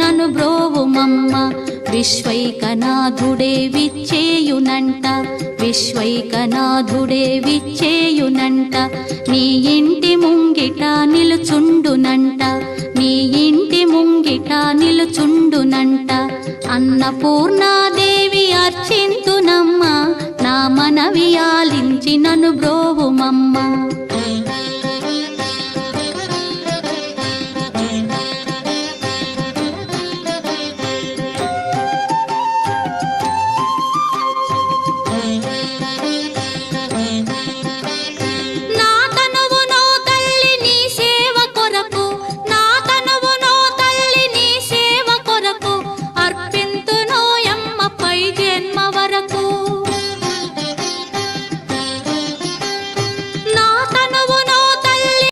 నను బ్రోవుమమ్మ. విశ్వైకనాథుడే విచ్చేయునంట, విశ్వైకనాథుడే విచ్చేయునంట. నీ ఇంటి ముంగిట నిలుచుండునంట, నీ ఇంటి ముంగిట నిలుచుండునంట. అన్నపూర్ణాదేవి అర్చింతునమ్మ, నా మనవి ఆలించి నను బ్రోవుమమ్మ.